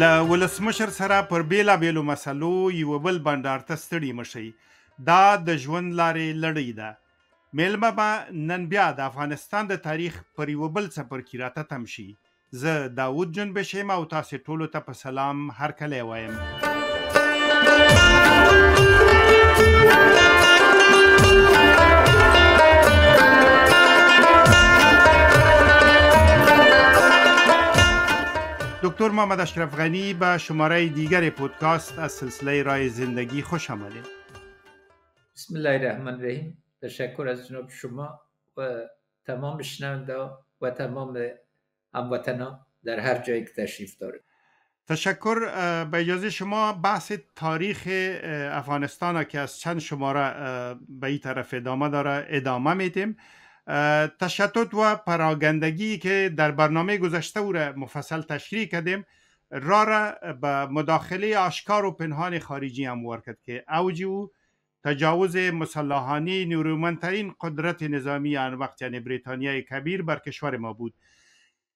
له ولسمشر سره پر بیلابیلو مسلو یوه بل بنډار ته ستړي مشئ. دا د ژوند لارې لړۍ ده. میلمه به نن بیا د افغانستان د تاریخ پر یوه بل څپرکي راته تم شي. زه داود جنبش یم او تاسې ټولو ته په سلام هرکلی وایم. دکتر محمد اشرف غنی به شماره دیگر پودکاست از سلسله رای زندگی خوش آمدید. بسم الله الرحمن الرحیم. تشکر از جناب شما و تمام شنونده و تمام هموطنان در هر جایی که تشریف دارید. تشکر. به اجازه شما بحث تاریخ افغانستان که از چند شماره به این طرف ادامه میدیم. تشتت و پراگندگی که در برنامه گذشته او را مفصل تشریح کردیم را به مداخله آشکار و پنهان خارجی هموار کرد که اوج او تجاوز مسلحانه نیرومندترین قدرت نظامی آن وقت یعنی بریتانیای کبیر بر کشور ما بود.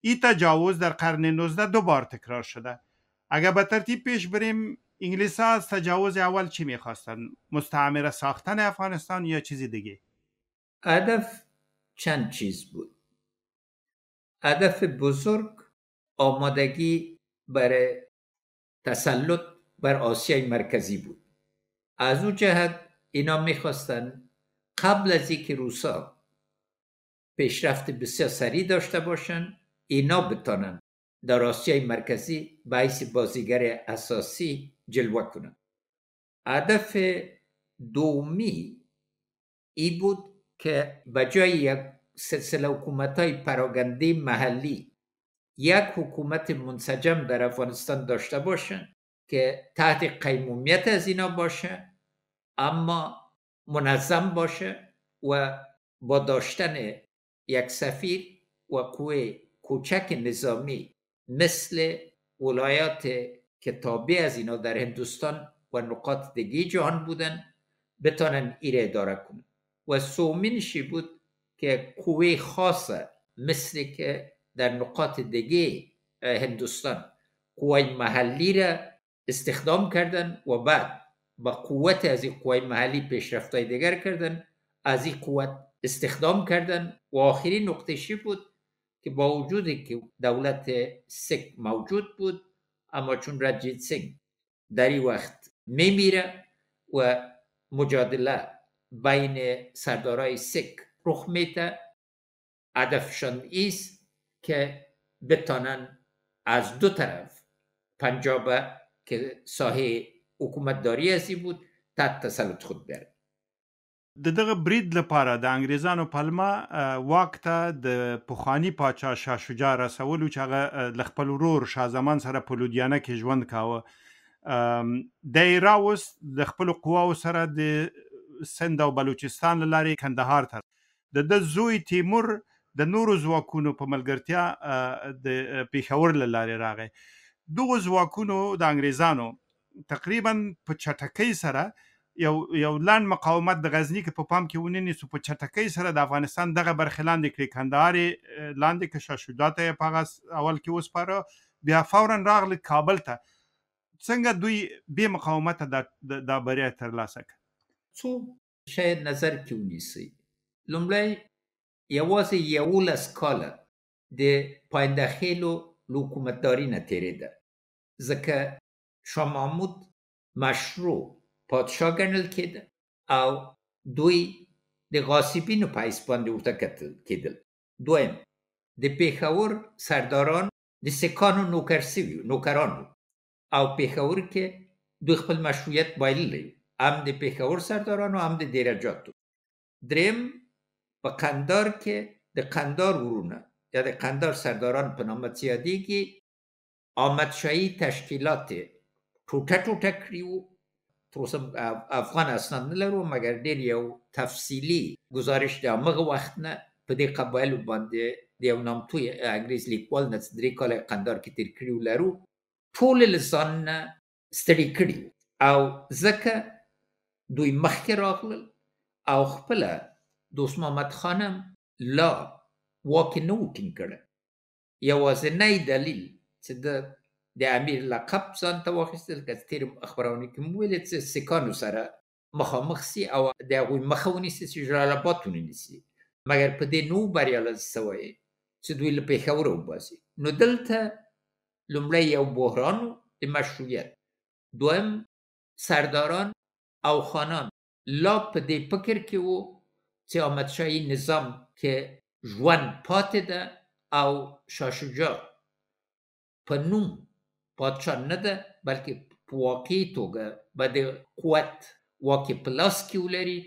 این تجاوز در قرن 19 دو بار تکرار شده. اگر به ترتیب پیش بریم، انگلیس ها از تجاوز اول چی میخواستن؟ مستعمره ساختن افغانستان یا چیزی دیگه؟ هدف چند چیز بود. هدف بزرگ آمادگی برای تسلط بر آسیای مرکزی بود. از اون جهت اینا میخواستن قبل از اینکه روسا پیشرفت بسیار سریع داشته باشن، اینا بتانن در آسیای مرکزی به حیث بازیگر اساسی جلوه کنن. هدف دومی ای بود که بجای یک سلسله حکومت‌های پراگنده محلی یک حکومت منسجم در افغانستان داشته باشن که تحت قیمومیت از اینا باشه، اما منظم باشه و با داشتن یک سفیر و قوه کوچک نظامی مثل ولایات که تابع از اینا در هندوستان و نقاط دیگه جهان بودن بتانن ایره اداره کنن. و سومینشی بود که قوه خاصه مثل که در نقاط دیگه هندوستان قوه محلی را استخدام کردن و بعد با قوت از این قوه محلی پیشرفت‌های دیگر کردن، از این قوت استخدام کردن. و آخرین نقطه‌شی بود که با وجودی که دولت سیک موجود بود، اما چون رنجیت سینگ در این وقت میمیره و مجادله بین سردارای سیک رخ میده، هدفشان ایست که بتانن از دو طرف پنجاب که ساحه حکومت داری ازی بود تحت تسلط خود بیاره. د دغه برید لپاره د انګریزانو پلمه واک ته د پخوانی پاچا شاه شجاع رسولو چې هغه له خپل ورور شاه زمان سره په لودیانه کې ژوند کاوه. دی راوست د خپلو قواو سره د سند او بلوچستان له لارې کندهار ته. د ده زوی تیمور د نورو ځواکونو په ملګرتیا د پېښور له لارې راغی. دغو ځواکونو د انګریزانو تقریبا په چټکۍ سره یو لنډ مقاومت د غزني کې په پام کې ونیسو، په چټکۍ سره د افغانستان دغه برخې لاندې کړې. کندهار لاندې که شاه شجاع ته یې په هغه اول کې وسپاره، بیا فورا راغلی کابل ته. څنګه دوی بې مقاومته دا بریا ترلاسه کړه؟ څو شاید نظر کې ونیسئ. لومړی یوازې 11 کاله د پایندهخیلو له حکومتداري نه تېرېده، ځکه شاه محمود مشروع پادشاه ګڼل کېده او دوی د غاصبینو په حیث باندې ورته کتل کېدل. دویم، د پېښور سرداران د سیکانو نوکران وو او پېښور کې دوی خپل مشروعیت بایللی، هم د پېښور سردارانو هم د دیرجاتو. دریم، په قندار کې د قندار ورونه یا د قندار سرداران په نامه یادېږي، آمدشاهي تشکیلات ټوټه ټوټه کړي وو. تر اوسه افغان اسناد نه لرو، مګر ډېر یو تفصیلي ګزارش د همغه وخت نه په دې قبایلو باندې د یو نامتو انګریز لیکوال نه 3 کاله قندار کې تېر کړي لرو. ټول له ځان نه ستړي کړي او ځکه دوی مخکې راغلل او خپله دوست محمد خانم لا واک نه و ټینګ کړی. یوازینی دلیل چې د د امیر لقب ځان ته واخیستل، که تیر خبرونه کې مو ویل چې سکانو سره مخامخ سي او د هغوی مخه ونیسي چې جلال آباد ونیسي، مګر په دې نو بریالی سوی چې دوی له پېښوره وباسي. نو دلته لومړی یو بحران د مشروعیت، دویم سرداران او خانان لا په دې فکر کې وو چې احمدشاهي نظام کې ژوند پاتې ده او شاه شجاع په نوم پادشاه نه ده، بلکې په واقعي توګه به د قوت واکې په لاس کې ولري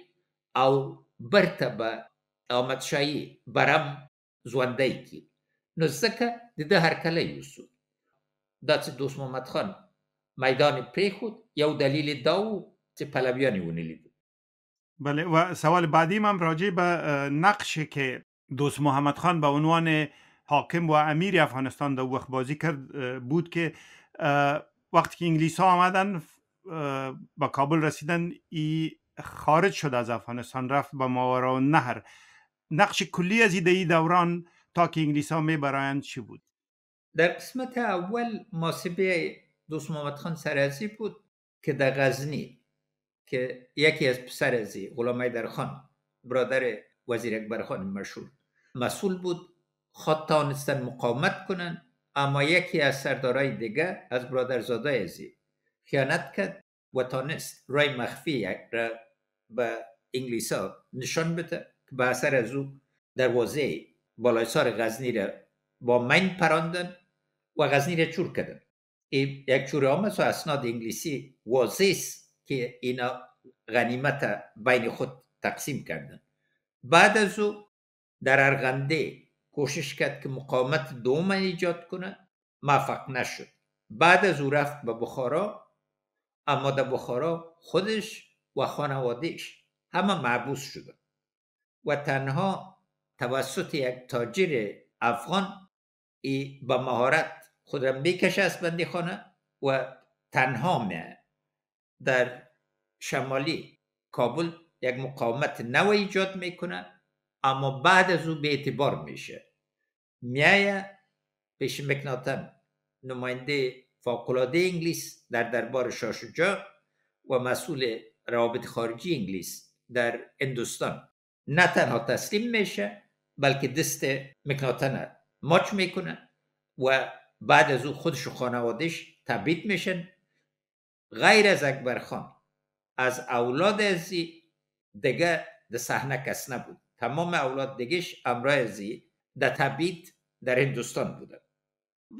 او برته به احمدشاهي برم ژوندی کړي. نو ځکه د ده هرکلی وسو. دا چې دوست محمد خان میدان پرېښود، یو دلیل دا و چې پلویان یې ونه لیدل. بله، و سوال بعدی من راجع به نقشی که دوست محمد خان به عنوان حاکم و امیر افغانستان در وقت بازی کرد بود که وقتی که انگلیس ها آمدن به کابل رسیدن، ای خارج شد از افغانستان، رفت به ماوراءالنهر. نقش کلی از این دوران تا که انگلیس ها میبرایند چی بود؟ در قسمت اول محاسبه دوست محمد خان سرازی بود که در غزنی که یکی از پسر ازی غلام حیدرخان برادر وزیر اکبر خان مشهور مسئول بود، خواست تانستن مقاومت کنن، اما یکی از سردارای دیگه از برادرزاده ازی خیانت کرد و تانست رای مخفی را به انگلیس ها نشان بده که به اثر از او دروازه بالای سار غزنی را با من پراندن و غزنی را چور کردن. یک چور آمد و اسناد انگلیسی واضح است که اینا غنیمت بین خود تقسیم کردن. بعد از او در ارغنده کوشش کرد که مقاومت دوم ایجاد کنه، موفق نشد. بعد از او رفت به بخارا، اما در بخارا خودش و خانوادهش همه محبوس شدن و تنها توسط یک تاجر افغان ای با مهارت خود را میکشه از بندی خانه و تنها میه در شمالی کابل یک مقاومت نو ایجاد میکنه، اما بعد از او به اعتبار میشه. میایه پیش مکناتن، نماینده فوق‌العاده انگلیس در دربار شاه شجاع و مسئول روابط خارجی انگلیس در هندوستان، نه تنها تسلیم میشه بلکه دست مکناتن ماچ میکنه و بعد از او خودش و خانوادش تبعید میشن. غیر از اکبر خان از اولاد ازی دیگه در صحنه کس نبود. تمام اولاد دیگهش امرای ازی در تبعید در هندوستان بودن.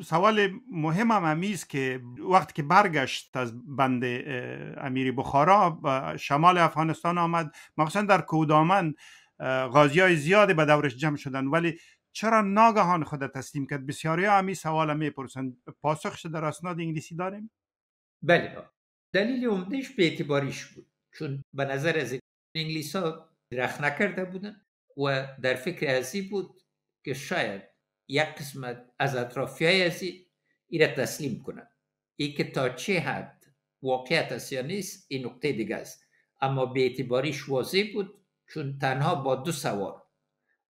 سوال مهم هم همیست که وقتی که برگشت از بند امیر بخارا به شمال افغانستان آمد، مخصوصا در کودامن غازی های زیادی به دورش جمع شدن، ولی چرا ناگهان خود تسلیم کرد؟ بسیاری ها همی سوال میپرسند. پاسخش در اسناد انگلیسی داریم؟ بله، دلیل عمدهش به اعتباریش بود، چون به نظر از انگلیس ها رخ نکرده بودن و در فکر ازی بود که شاید یک قسمت از اطرافیای ازی ای را تسلیم کنن. ای که تا چه حد واقعیت است یا نیست این نکته دیگه است، اما به اعتباریش واضح بود، چون تنها با 2 سوار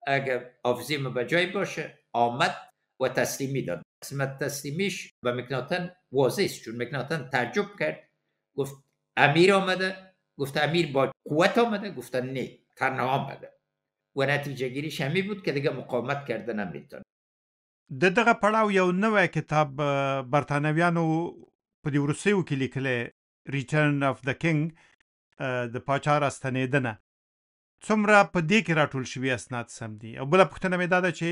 اگر حافظیم به جای باشه آمد و تسلیمی داد. قسمت تسلیمیش به مکناتن واضح است، چون مکناتن تعجب کرد، گفت امیر آمده، گفت امیر با قوت آمده، گفتن نه تنها آمده و نتیجه گیریش همی بود که دیگه مقاومت کرده نمیتونه. د دغه پړاو یو نوی کتاب برتانویانو په دې وروستیو کې لیکلی، ریټرن اف د کینګ، د پاچا راستنېدنه. څومره په دې کې راټول شوي اسناد سم دي؟ او بله پوښتنه مې دا ده چې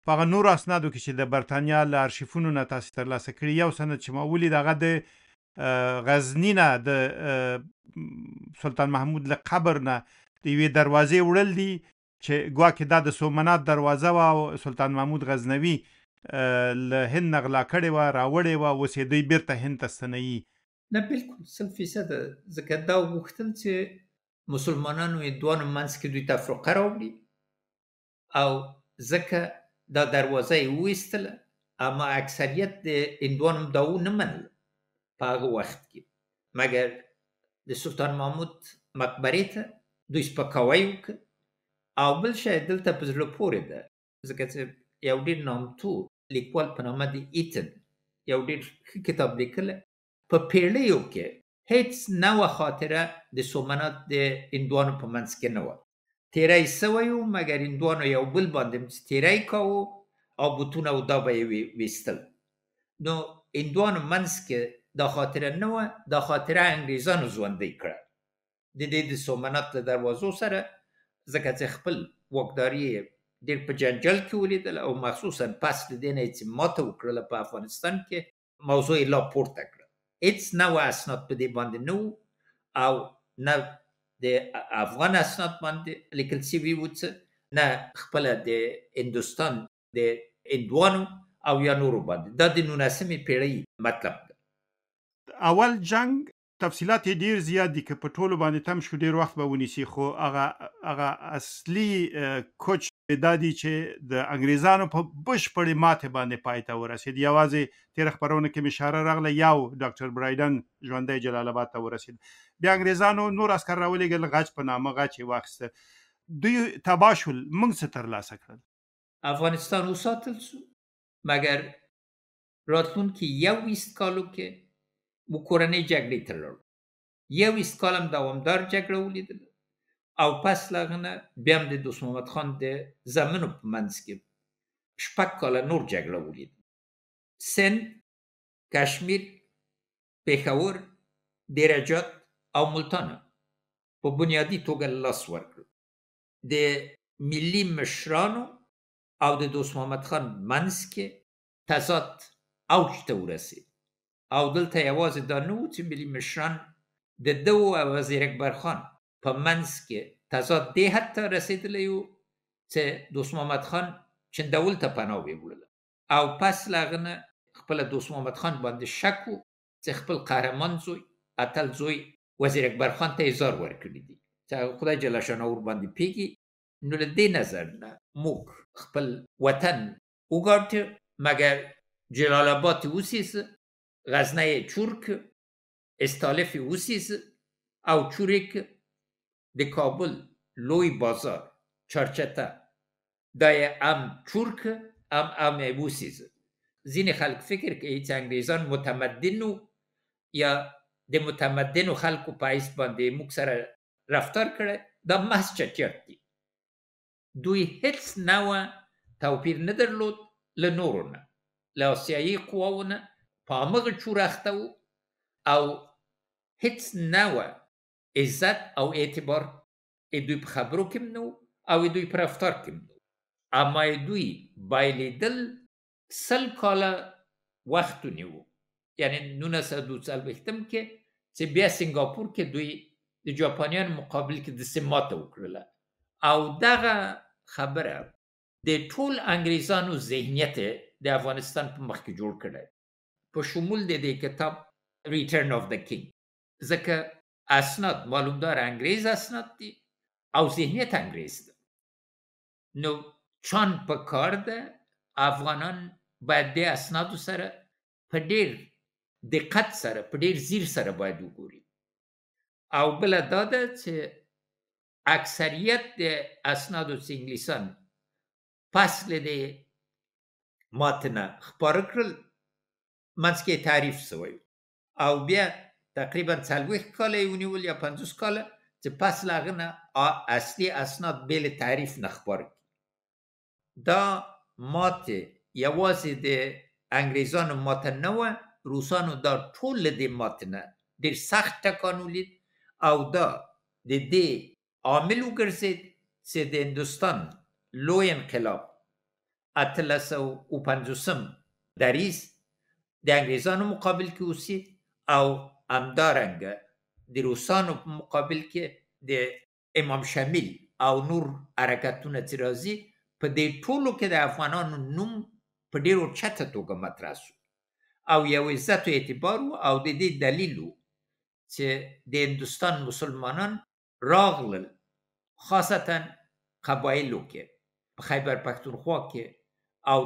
په هغه نورو اسنادو کې چې د برتانیا له ارشیفونو نه تاسې ترلاسه کړي، یو سند چې ما ولید هغه د غزني نه د سلطان محمود له قبر نه د یوې دروازې وړل دي چې ګواکې دا د سومنات دروازه وه او سلطان محمود غزنوي له هند نه غلا کړې وه، راوړې وه، اوس یې دوی بیرته هند ته ستنوي. نه بالکل 100% ځکه دا وغوښتل چې مسلمانانو یې دوانو منځ کې دوی تفرقه راوړي او ځکه دا دروازه یې وویستله، اما اکثریت د هندوانو دا ونه منله په هغه وخت کې، مګر د سلطان محمود مقبرې ته دوی سپکاوی وکړ. او بل شی دلته په زړه پورې ده، ځکه چې یو ډېر نامتو لیکوال په نامه د ایتن یو ډېر ښه کتاب لیکلی په پیړیو کې هیڅ نوه خاطره د سومنات د هندوانو په منځ کې نه وه تیری سوی و مګر هندوانو یو بل باندې تیری کاوه او بوټونه او دا به یې ویستل نو هندوانو منځ کې دا خاطره نه وه دا خاطره انګریزانو ژوندۍ کړه د دې د سومنات له دروازو سره ځکه چې خپل واکداري یې ډېر په جنجال کې ولیدل او مخصوصا پس د دې نه چې ماته وکړله په افغانستان کې موضوع یې لا پورته کړه هېڅ نوه اسناد په دې باندې نه و او نه د افغان اسناد باندې لیکل شوي وو څه نه خپله د هندوستان د هندوانو او یا نورو باندې دا د 19مې پیړۍ مطلب ده اول جنگ تفصیلات یې ډیر زیات دي که په ټولو باندې تم شو ډیر وخت به ونیسي خو هغه اصلي کوچ دا دی چې د انګریزانو په بشپړې ماتې باندې پای ته ورسېد یوازې تېره خپرونه کې مې اشاره راغله یو ډاکټر برایډن ژوندی جلال آباد ته ورسېد بیا انګریزانو نور عسکر راولېږل غچ په نامه غچ یې واخیسته دوی تباه شول موږ څه ترلاسه کړل افغانستان وساتل شو مګر راتلونکي 21 کالو کې مو کورنۍ جګړې ته لاړو 21 کال هم دوامدار جګړه ولیدله او پس له هغه نه بیا هم د دوست محمد خان د زامنو په منځ کې 6 کاله نور جګړه ولیدله سند کشمیر پېښور دیرجات او ملتان په بنیادي توګه لاس ورکړل د ملي مشرانو او د دوست محمد خان منځ کې تضاد اوج ته ورسېد او دلته یوازې دا نه و چې ملي مشران د ده او وزیر اکبر خان په منځ کې تضاد دې حد ته رسېدلی و چې دوست محمد خان چندول ته پناه ویوړله او پس له هغه نه خپله دوست محمد خان باندې شک و چې خپل قهرمان زوی اتل زوی وزیر اکبر خان ته اظهار ورکړي دي چې خدای جل شانه ور باندې پیږي نو له دې نظر نه موږ خپل وطن وګاټه مګر جلال آباد اوسیزه غزنه چورک استالف اوسیزه او چورک د کابل لوی بازار چارچته دای ام چورک ام اوسیزه ځینې خلک فکر کوي چې انګریزان متمدنو یا د متمدنو خلکو په حیث باندې موږ سره رفتار کړی دا محض چټیات دي دوی هیڅ نوع توپیر نه درلود له نورو نه له آسیایي قواو نه په همغه چور اخته وو او هیڅ نوع عزت او اعتبار دوی په خبرو کې نه او دوی په رفتار کې نه اما دوی بایلیدل 100 کاله وخت ونیو یعنی 1942 کې چې بیا سنگاپور کې دوی د جاپانیان مقابل کې د سماته وکړله او دغه خبره د ټول انګریزانو ذهنیت د افغانستان په مخ کې جوړ کړی په شمول د دې کتاب ریټرن اف د کینګ ځکه اسناد معلومدار انګریز اسناد دي او ذهنیت انګریز ده نو چان په کار ده افغانان باید د اسنادو سره په ډېر دقت سره په ډېر ځیر سره باید وګوري او بله دا ده چې اکثریت د اسنادو چې انګلیسان پس له دې ماتې نه خپاره کړل منځ کې تعریف شوی او بیا تقریبا 40 کاله یې ونیول یا 50 کاله چې پس له هغه نه اصلي اسناد بې له تعریف نه خپاره کړي دا ماتې یوازې د انګریزانو ماته نه وه روسانو دا ټول له دې ماتې نه ډېر سخت ټکان ولید او دا د دې عامل وګرځېد چې د هندوستان لوی انقلاب 1850 دریځ د انګریزانو مقابل کې اوسید او همدارنګه د روسانو په مقابل کې د امام شمیل او نور حرکتونه چې راځي په دې ټولو کې د افغانانو نوم په ډېرو چته توګه مطرح شو او یو عزت و اعتبار او د دې دلیل و چې د هندوستان مسلمانان راغلل خاصتا قبایلو کې په خیبر پښتونخوا کې او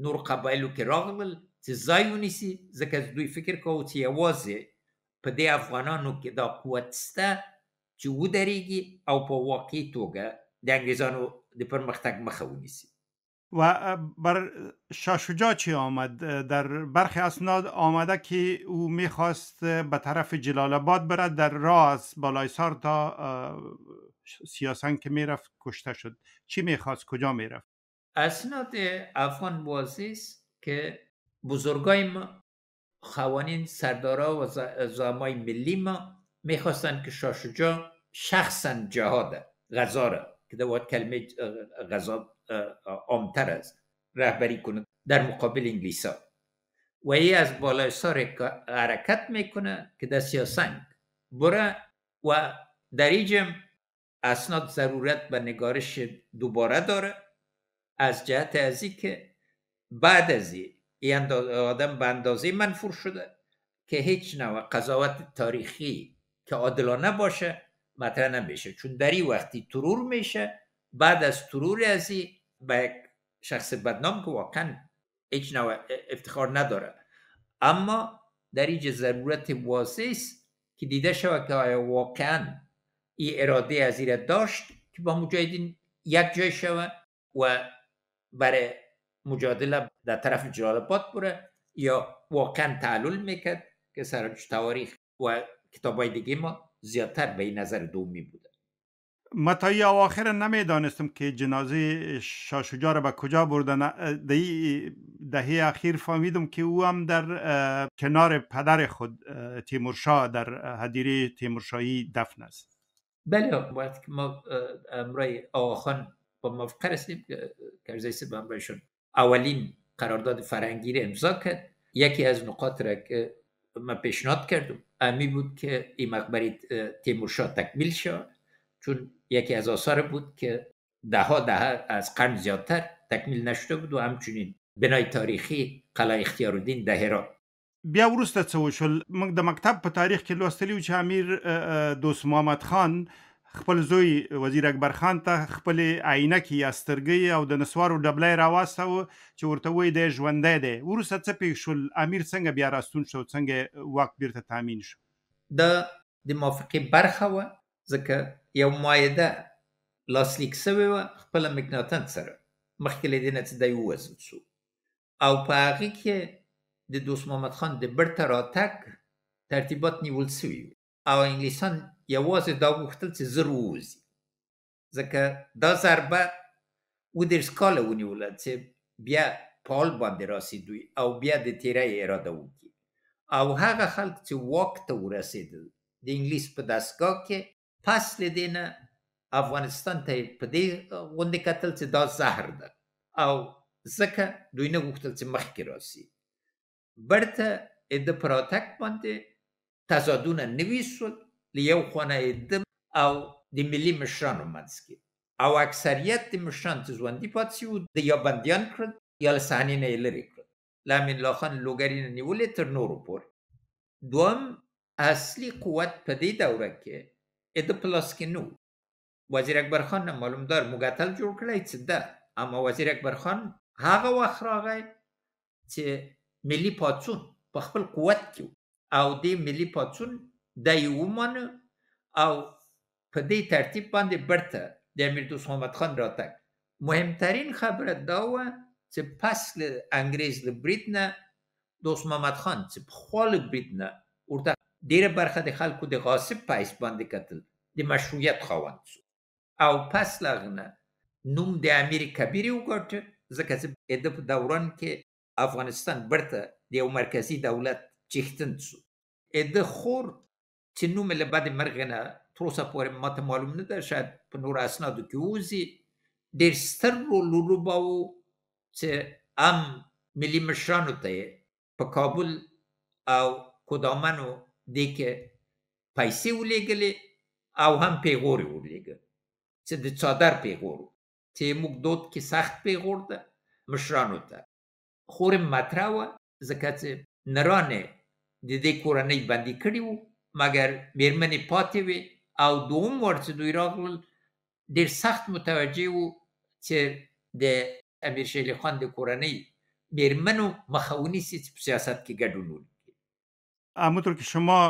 نور قبایلو کې راغلل چې ځای ونیسي ځکه دوی فکر کوو چې یوازې په دې افغانانو کې دا قوت شته چې ودرېږي او په واقعي توګه د انګریزانو د پرمختګ مخه ونیسي و بر شاه شجاع چی آمد؟ در برخی اسناد آمده که او میخواست به طرف جلال آباد برد، در راه از بالایسار تا سیاسنگ که میرفت کشته شد. چی میخواست؟ کجا میرفت؟ اسناد افغان بازی است که بزرگای ما، خوانین سردارا و زعمای ملی ما میخواستن که شاه شجاع شخصا جهاد غزا را که در کلمه غزا عامتر است رهبری کنه در مقابل انگلیسا و ای از بالای سر حرکت میکنه که در سیاسنگ بره و در اینجا اسناد ضرورت به نگارش دوباره داره از جهت از این که بعد از این آدم به اندازه منفور شده که هیچ نوع قضاوت تاریخی که عادلانه باشه مطرح نمیشه، چون در این وقتی ترور میشه، بعد از ترور از این به شخص بدنام که واقعا هیچ نوع افتخار نداره. اما در اینجا ضرورت واضح است که دیده شود که آیا واقعا این اراده از این داشت که با مجاهدین یک جای شود و برای مجادله در طرف جلال آباد بره، یا واقعا تعلل میکرد که سرانچ تواریخ و کتابای دیگه ما زیادتر به این نظر دومی بوده. ما تا این اواخر نمیدانستم که جنازه شاه شجاع را به کجا بردن. در این دهه اخیر فهمیدم که او هم در کنار پدر خود تیمورشاه در هدیره تیمورشاهی دفن است. بله، وقتی که ما امرای آقاخان با موافقه رسیدیم که کرزی به امرایشون اولین قرارداد فرهنگی را امضا کرد، یکی از نقاط را که من پیشنهاد کردم امی بود که این مقبره تیمورشاه تکمیل شد، چون یکی از آثار بود که ده از قرن زیادتر تکمیل نشده بود و همچنین بنای تاریخی قلعه اختیارالدین در هرات. بیا وروسته څه وشول؟ موږ د مکتب په تاریخ کې لوستلی و چې امیر دوست محمد خان خپل زوی وزیر اکبر خان ته خپل عینکې یا سترګۍ او د نسوارو ډبلی راواستوه چې ورته وایي دی ژوندی دی. وروسته څه پېښ شول؟ امیر څنګه بیا راستون شو؟ څنګه واک بیرته تامین شو؟ دا د موافقې برخه وه، ځکه یو معاهده لاسلیک سوې وه خپله مکناتن سره مخکې له دې نه چې دی ووژل شو، او په هغې کې د دوست محمد خان د بیرته راتګ ترتیبات نیول سوي وو او انګلیسان یوازې دا غوښتل چې زر ووځي، ځکه دا ضربه 30 کاله ونیوله چې بیا په حال باندې راسېدوی او بیا د تیری اراده وکړي، او هغه خلک چې واک ته ورسېدل د انګلیس په دستګاه کې پس له دې نه افغانستان ته په دې غوندې کتل چې دا زهر ده، او ځکه دوی نه غوښتل چې مخکې راسي. برته د پراتک باندې تضادونه نوي سول، له یو خوا نه او د ملي مشرانو منځ کې، او اکثریت د مشران چې ژوندي پاتې شوي وو د یا بندیان کړل یا له صحنې نه یې لرې کړل، له امین الله خان لوګري نه نیولې تر نورو پورې. دوم اصلي قوت په دې دوره کې د په لاس کې نه و. وزیر اکبر خان نه معلوم دار مقتل جوړ کړی څه ده، اما وزیر اکبر خان هغه وخت راغی چې ملي پاڅون په خپل قوت کې او د ملي پاڅون د یې ومانه، او په دې ترتیب باندې برته د امیر دوست محمد خان راتګ. مهمترین خبره دا وه چې پس له انګریز له برید نه دوست محمد خان چې پخوا له برید نه ورته ډېره برخه د خلکو د غاصب په حیث باندې کتل، د مشروعیت خاوند شو، او پس له هغه نه نوم د امیر کبیر یې وګاټه، ځکه چې د په دوران کې افغانستان برته د یو مرکزي دولت چیښتن شو. د خور چې نوم له بعد مرګ نه تر اوسه پورې ماته معلوم نه ده، شاید په نورو اسنادو کې ووځي، ډېر ستر رول ولوباوه چې هم ملي مشرانو ته یې په کابل او کدامنو دې کې پیسې ولېږلې او هم پیغور یې ولېږه چې د څادر پیغور چې موږ دود کې سخت پیغور ده مشرانو ته. خور مطرح وه ځکه چې نرانې د دې کورنۍ بندي کړي وو، مګر مېرمنې پاتې وې، او دوم وار چې دوی راغلل ډېر سخت متوجه وو چې د امیر شېر علي خان د کورنۍ مېرمنو مخه ونیسي چې په سیاست کې ګډون وکړي. همونطور که شما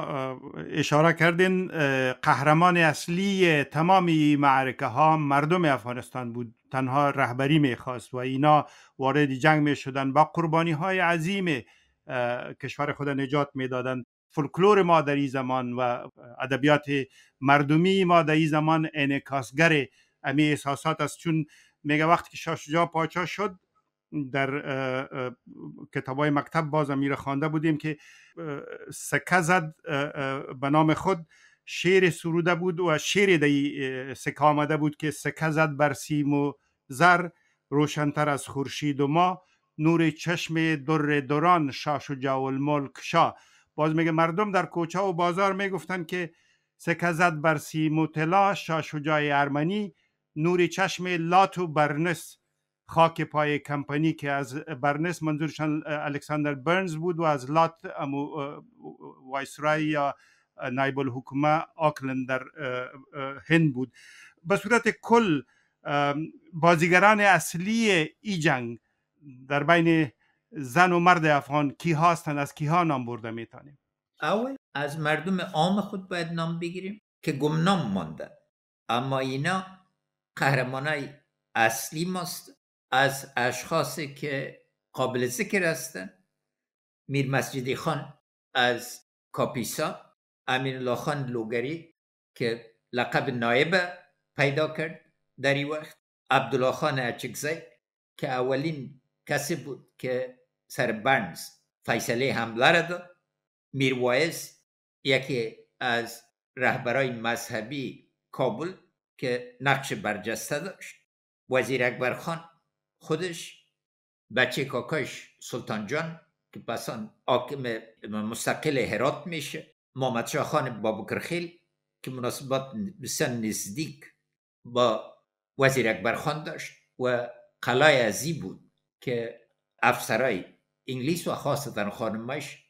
اشاره کردین قهرمان اصلی تمامی معرکه ها مردم افغانستان بود، تنها رهبری میخواست و اینا وارد جنگ میشدن، با قربانی های عظیم کشور خود نجات میدادن. فولکلور ما در این زمان و ادبیات مردمی ما در این زمان انعکاسگر امی احساسات است، چون میگه وقتی که شاه شجاع پادشاه شد در کتابای مکتب باز میره خوانده بودیم که سکه زد به نام خود، شعر سروده بود و شعر در سکه آمده بود که سکه زد بر سیم و زر، روشنتر از خورشید و ما، نور چشم در دوران شاه شجاع الملک شاه. باز میگه مردم در کوچه و بازار میگفتن که سکه زد بر سیم و طلا شاه شجاع ارمنی، نور چشم لات و برنس خاک پای کمپانی، که از برنس منظورشان الکساندر برنز بود و از لات وایسرای یا نایب الحکومه آکلند در هند بود. به صورت کل بازیگران اصلی ای جنگ در بین زن و مرد افغان کی هستند؟ از کی ها نام برده میتونیم؟ اول از مردم عام خود باید نام بگیریم که گمنام ماندن، اما اینا قهرمانای اصلی ماست. از اشخاصی که قابل ذکر هستند: میر مسجدی خان از کاپیسا، امین الله خان لوگری که لقب نایب پیدا کرد در این وقت، عبدالله خان اچکزی که اولین کسی بود که سر برنز فیصله حمله را داد، میر وایز یکی از رهبرای مذهبی کابل که نقش برجسته داشت، وزیر اکبر خان خودش، بچه کاکاش سلطان جان که پسان حاکم مستقل هرات میشه، محمد شاه خان بابکرخیل که مناسبات بسیار نزدیک با وزیر اکبر خان داشت و قلعه ازی بود که افسرای انگلیس و خاصتا خانمش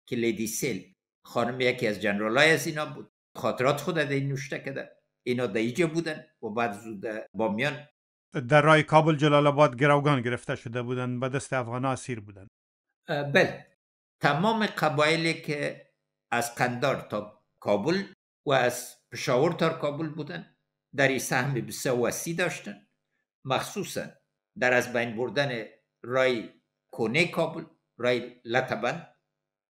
که لیدی سیل خانم یکی از جنرالای از اینا بود، خاطرات خود در این نوشته کرده. اینا در اینجا بودن و بعد زود بامیان در رای کابل جلال آباد گروگان گرفته شده بودن، به دست افغانا اسیر بودن. بله، تمام قبایلی که از قندار تا کابل و از پشاور تا کابل بودن در این سهم بسیار وسیع داشتن، مخصوصا در از بین بردن رای کونه کابل، رای لطبند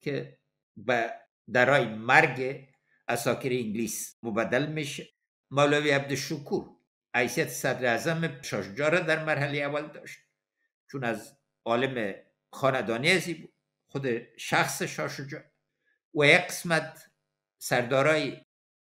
که به درای مرگ اساکر انگلیس مبدل میشه. مولوی عبدالشکور حیثیت صدر اعظم شاه شجاع را در مرحله اول داشت، چون از عالم خاندانی ازی بود، خود شخص شاه شجاع، و یک قسمت سردارای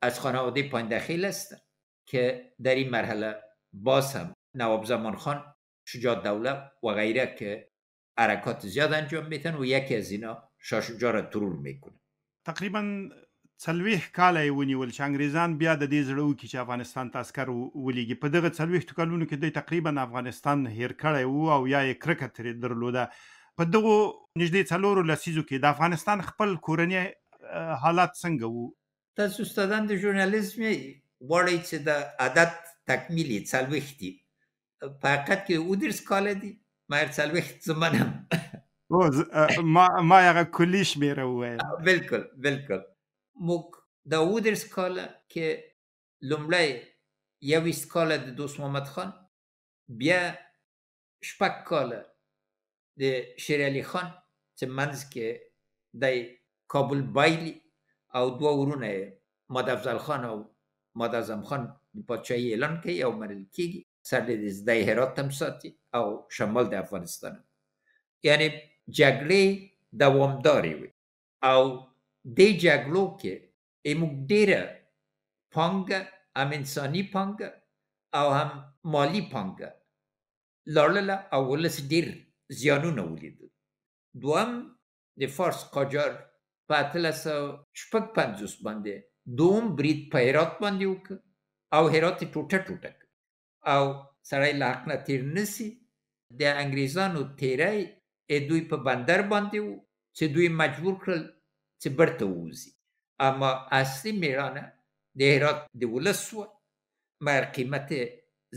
از خانواده پایندخیل هستند که در این مرحله باز هم نواب زمان خان، شجاع دوله و غیره که حرکات زیاد انجام میتن و یکی از اینا شاه شجاع را ترور میکنه. تقریبا 40 کاله ونیول چې انګریزان بیا د دې زړه وکړي چې افغانستان ته عسکر ولېږي. په دغه 40 کلونو کې دوی تقریبا افغانستان هیر کړی و او یا یې کرکه ترې درلوده. په دغو نږدې 4 لسیزو کې د افغانستان خپل کورنی حالات څنګه وو؟ تاسو استادان د ژورنالیزم غواړئ چې د عدد تکمیل 40 دي، په حقیقت کې 30 کاله دي، ما 40 زمانم ما هغه کلی شمیره وویل. بالکل موږ د 30 کاله کې لومړی 20 کاله د دوست محمد خان، بیا 6 کاله د شیر علي خان چې منځ کې د کابل بایلی او دوه ورونه مادافضل خان او ماداعظم خان د پادشاهي اعلان کوي او منل کیږي، سر د هرات هم ساتي او شمال د افغانستان. یعنی جګړې دوامدارې وي او دې جګړو کې موږ ډېره پانګه، هم انساني پانګه او هم مالی پانګه لاړله او ولس ډېر زیانونه ولیدل. دوم د فارس قاجار په 1856 باندې دوم برید په هرات باندې وکړ او هرات ټوټه ټوټه کړ او سړی له حق نه تیر نسی. د انګریزانو تیری دوی په بندر باندې و چې دوی مجبور کړل چې برته ووځي، اما اصلي میړانه د هرات د ولس وه، مګر قیمت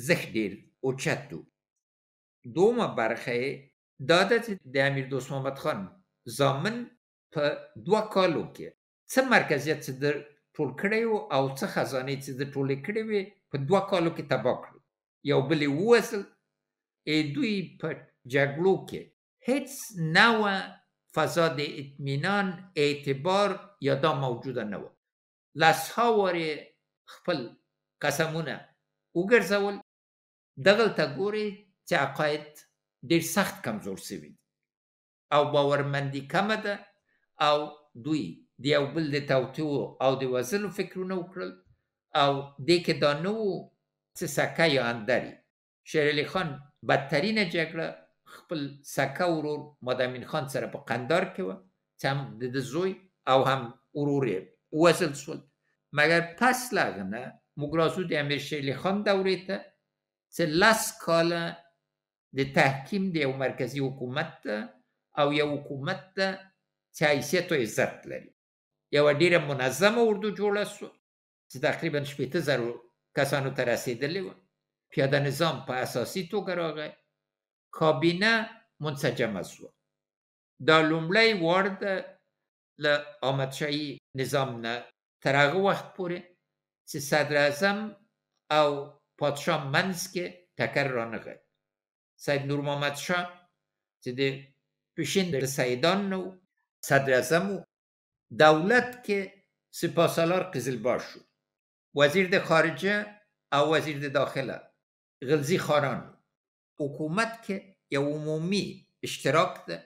زښت ډېر اوچت و. دومه برخه یې دا ده چې د امیر دوست محمد خان زامن په 2 کالو کې څه مرکزیت چې د ټول کړی و او څه خزانې چې د ټولې کړې وې په 2 کالو کې تباه کړل. یو بل یې ووژل. دوی په جګړو کې هیڅ نوع فضا د اطمینان، اعتبار یا دا موجوده نه وه. لسها وارې خپل قسمونه وګرځول. دغلته ګورې چې عقاید ډېر سخت کمزور سوي او باورمندي کمه ده او دوی د یو بل د توطیو او د وژلو فکرونه وکړل او دې کې دا نه و چې سکه یا اندري. شیر علي خان بدترینه جګړه خپل سکه ورور مادامین خان سره په قندار کې وه چې هم د زوی او هم ورور یې وژل شول. مګر پس له هغه نه موږ راځو د امیر شیر علي خان دورې ته چې 10 کاله د تحکیم د یو مرکزي حکومت ته او یو حکومت ته چې حیثیت او عزت لري. یوه ډېره منظمه اردو جوړه شوه چې تقریبا 80,000 کسانو ته رسېدلې وه. پیاده نظام په اساسي توګه راغی. کابینه منسجمه شوه. دا لومړی وار ده له احمدشاهي نظام نه تر هغه وخت پورې چې صدر اعظم او پادشاه منځ کې ټکر رانغی. سید نور محمد شاه چې د پیشین د سیدان نه و، صدر اعظم و. دولت کې سپاسالار قزلباش شو. وزیر د خارجه او وزیر د داخله غلزی خاران. حکومت کې یو عمومي اشتراک ده.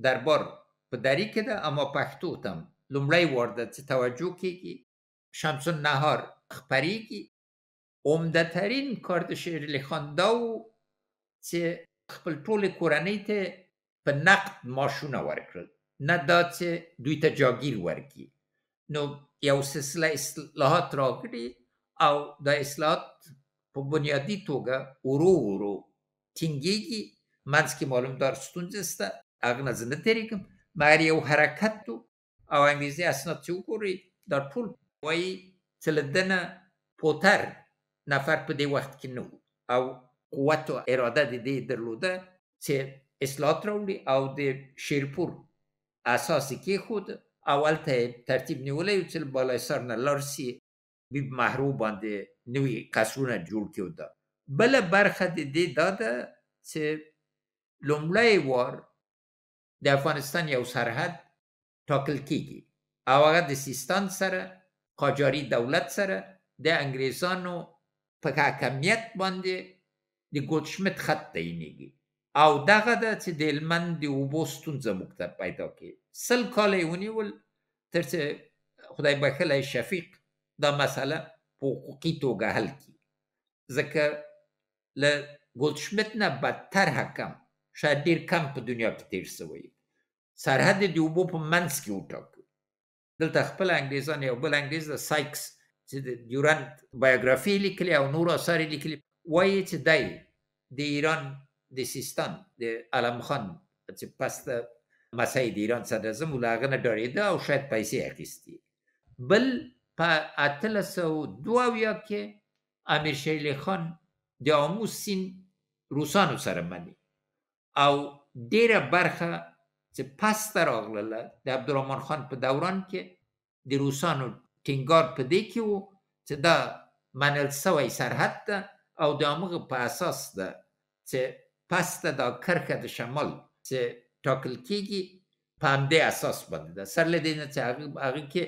دربار په دری کې ده اما پښتو ته هم لومړی وار ده چې توجه کېږي. شمس النهار خپریږي. عمده ترین کار د شیر علي خان دا و چې خپل ټولې کورنۍ ته په نقد معاشونه ورکړل، نه دا چې دوی ته جاگیر ورکړي. نو یو سلسله اصلاحات راغلي او دا اصلاحات په بنیادي توګه ورو ورو ټینګېږي. منځ کې معلوم دار ستونزې شته، هغه نه زه نه تېرېږم، مګر یو حرکت و او انګریزي اسناد چې وګورئ دا ټول وایي چې له ده نه پوتر نفر په دې وخت کې نه و او قوت و اراده د دې درلوده چې اصلاحات راوړي او د شیرپور اساس یې کېښود او هلته یې ترتیب نیولی و چې له بالایسار نه لاړ سي بیب محرو باندې نوي قصرونه جوړ کړي. ده بله برخه د دې دا ده چې لومړی وار د افغانستان یو سرحد ټاکل کېږي او هغه د سیستان سره قاجاري دولت سره د انګریزانو په حاکمیت باندې د ګولډشمت خط تعینېږي او دغه ده چې د هلمند د اوبو ستونزه موږ ته پیدا کړي. 100 کاله یې ونیول تر چې خدای بخښلی شفیق دا مسله په حقوقي توګه حل کړي. ځکه له ګولډشمت نه بدتر حکم شاید ډېر کم په دنیا کې تېر شوی. سرحد د اوبو په منځ کې وټاکو. دلته خپل انګریزان یو بل انګریز د سایکس چې د ډیورنټ بایوګرافي لیکلي او نور آثار یې لیکلي وایي چې دی د ایران د سیستان د علم خان چې پس د مسیح د ایران صدر اعظم و له هغه نه ډارېده او شاید پیسې اخیستي. بل په 1802 کې امیر شیر علي خان د آمو سیند روسانو سره مني او ډېره برخه چې پس ته راغلله د عبدالرحمن خان په دوران کې د روسانو ټینګار په دې کې و چې دا منل سوی سرحد ده او د همغه په اساس ده چې پس ته دا کرښه د شمال چې ټاکل کېږي په همدې اساس باندې ده. سر له دې نه چې هغه کې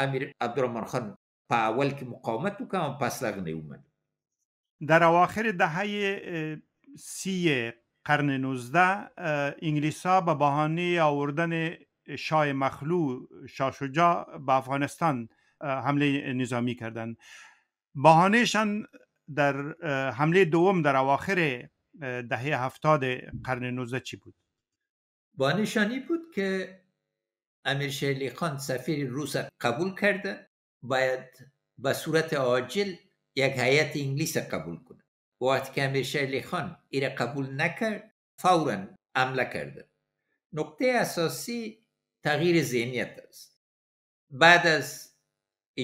امیر عبدالرحمن خان په اول کې مقاومت وکړ او پس له هغه نه ومنه. در اواخر دهه 30 قرن 19 انگلیس‌ها به بهانه آوردن شاه مخلوع شاه شجاع به افغانستان حمله نظامی کردند. بهانهشان در حمله دوم در اواخر دهه 70 قرن 19 چی بود؟ بهانهشانی بود که امیر شیر علي خان سفیر روس قبول کرده باید به صورت عاجل یک هیئت انگلیس قبول کنه. وقتی که امیر شیر علي خان ایره قبول نکرد فوراً حمله کرده. نکته اساسی تغییر ذهنیت است. بعد از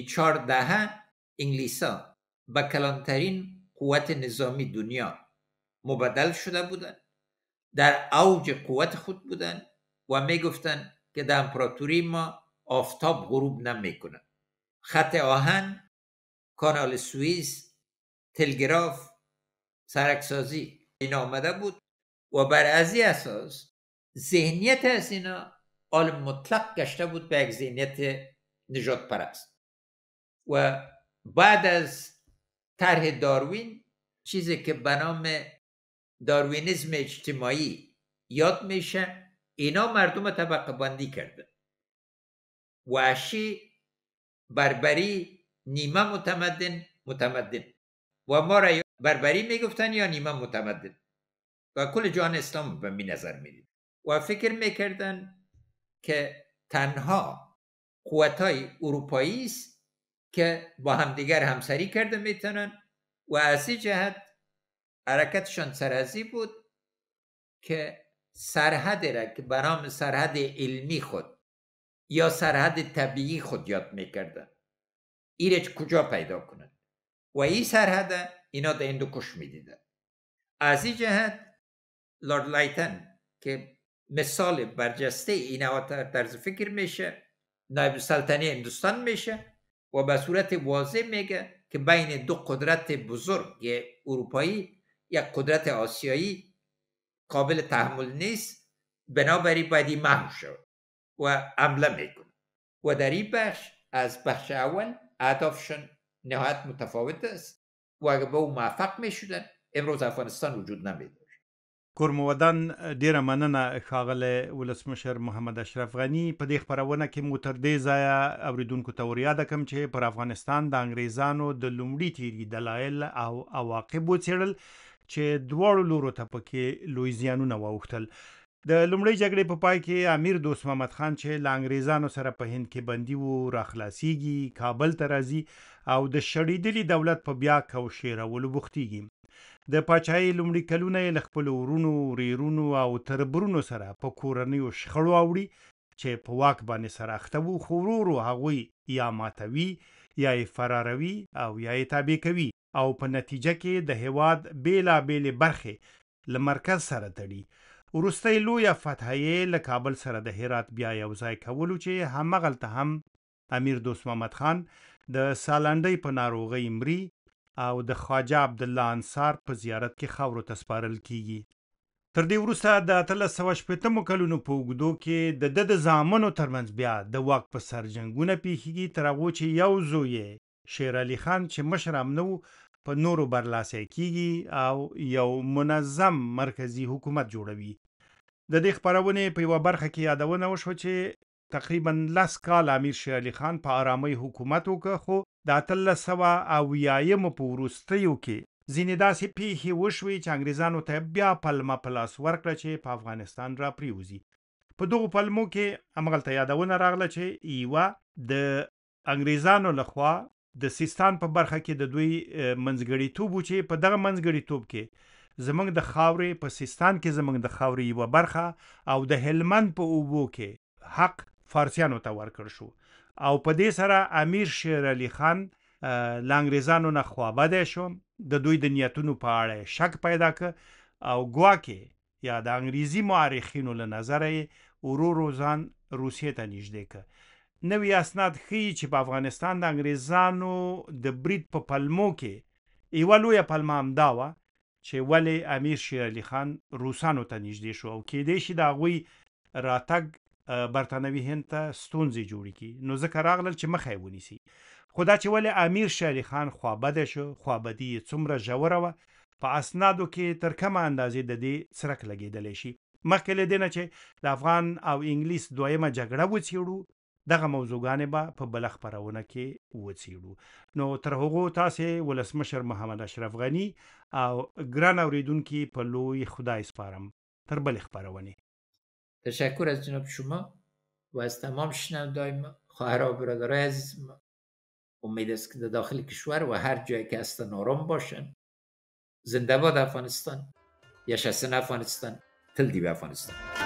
4 دهه انگلیسا به کلانترین قوت نظامی دنیا مبدل شده بودند، در اوج قوت خود بودند و می گفتند که در امپراتوری ما آفتاب غروب نمیکنه. خط آهن، کانال سوئیس، تلگراف، سرکسازی اینا آمده بود و بر از این اساس ذهنیت از اینا آل مطلق گشته بود به یک ذهنیت نجات پرست. و بعد از طرح داروین چیزی که به نام داروینیسم اجتماعی یاد میشه، اینا مردم طبقه بندی کرده. وحشی، بربری، نیمه متمدن و ما را بربری میگفتن یا نیمه متمدن و کل جهان اسلام به می نظر میدید و فکر میکردن که تنها قوتای اروپایی است که با همدیگر همسری کرده میتونن و از این جهت حرکتشان سرازی بود که سرحد را که به نام سرحد علمی خود یا سرحد طبیعی خود یاد میکردن ایرج کجا پیدا کنند و این سرحد اینا در هندوکش میدیدن. از این جهت لورد لایتن که مثال برجسته اینا طرز فکر میشه، نایب سلطنه هندوستان میشه و به صورت واضح میگه که بین دو قدرت بزرگ اروپایی یک قدرت آسیایی قابل تحمل نیست، بنابراین باید محو شود و حمله میکنه و در این بخش از بخش اول اهدافشون نهایت متفاوت است و اگر به او موفق میشدن امروز افغانستان وجود نمیداشت. کورمودان ډیره مننه ښاغلی ولسمشر محمد اشرف غني. په دې خپرونه کې مو تر دې ځایه اوریدونکو ته ور یاده کړم چې پر افغانستان د انګریزانو د لومړي تیري دلایل او عواقب وڅېړل چې دواړو لورو ته پکې لوی زیانونه واوښتل. د لومړۍ جګړې په پای کې امیر دوست محمد خان چې له انګریزانو سره په هند کې بندي وو راخلاصیږي، کابل ته راځي او د شړېدلي دولت په بیا کوشیرولو بوختیږي. د پاچاهۍ لومړي کلونه یې له خپلو ورونو، ورېرونو او تربرونو سره په کورنیو شخړو اوړي چې په واک باندې سره اخته وو، خو ورو ورو هغوی یا ماتوي یا یې فراروي او یا یې تابع کوي او په نتیجه کې د هېواد بېلابېلې برخې له مرکز سره تړي. وروستۍ لویه فتحه یې له کابل سره د هرات بیا یو ځای کولو چې همغلته هم امیر دوست محمد خان د سالنډۍ په ناروغۍ مري او د خواجه عبدالله انصار په زیارت کې خاورو ته سپارل کیږي. تر دې وروسته د 1880 کلونو په اوږدو کې د ده د زامنو ترمنځ بیا د واک په سر جنګونه پیښیږي، تر هغو چې یو زوی یې شیر علي خان چې مشر هم نه و په نورو برلاسی کیږي او یو منظم مرکزی حکومت جوړوي. د دې خپرونې په یوه برخه کې یادونه وشوه چې تقریبا 10 کال امیر شیر علي خان په آرامۍ حکومت وکړ، خو د 1880 په وروستیو کې ځینې داسې پیښې وشوې چې انګریزانو ته بیا پلمه په لاس ورکړه چې په افغانستان را پریوزي. په دغو پلمو کې همغلته یادونه راغله چې یوه د انګریزانو لخوا د سیستان په برخه کې د دوی منځګړیتوب و چې په دغه منځګړیتوب کې زموږ د خاورې په سیستان کې زموږ د خاورې یوه برخه او د هلمند په اوبو کې حق فارسیانو ته ورکړ شو او په دې سره امیر شیر علي خان له انګریزانو نه خوابدی شو، د دوی د نیتونو په اړه شک پیدا کړ او ګواکې یا د انګریزي مورخینو له نظره یې ورو ورو ځان روسیې ته نږدې کړ. نوي اسناد ښیي چې په افغانستان د انګریزانو د برید په پلمو کې یوه لویه پلمه همدا وه چې ولې امیر شیر علي خان روسانو ته نږدې شو او کیدای شي د هغوی راتګ برطانوي هند ته ستونزې جوړې کړي، نو ځکه راغلل چې مخه یې ونیسي. خو دا چې ولې امیر شیر علي خان خوابدی شو، خوابدي یې څومره ژوره وه، په اسنادو کې تر کومه اندازې د دې څرک لګېدلی شي. مخکې له دې نه چې د افغان او انګلیس دویمه جګړه وڅېړو، دغه موضوعګانې به په بله خپرونه کې وڅېړو. نو تر هغو تاسې ولسمشر محمد اشرف غني او ګران اوریدونکي په لوی خدای سپارم. تر بلې خپرونې. تشکر از جناب شما و از تمام شنونده‌های ما، خواهرها و برادرای عزیز ما. امید است که در داخل کشور و هر جایی که هستن آرام باشن. زنده باد افغانستان. yaşasın Afganistan. Tıl gibi Afganistan.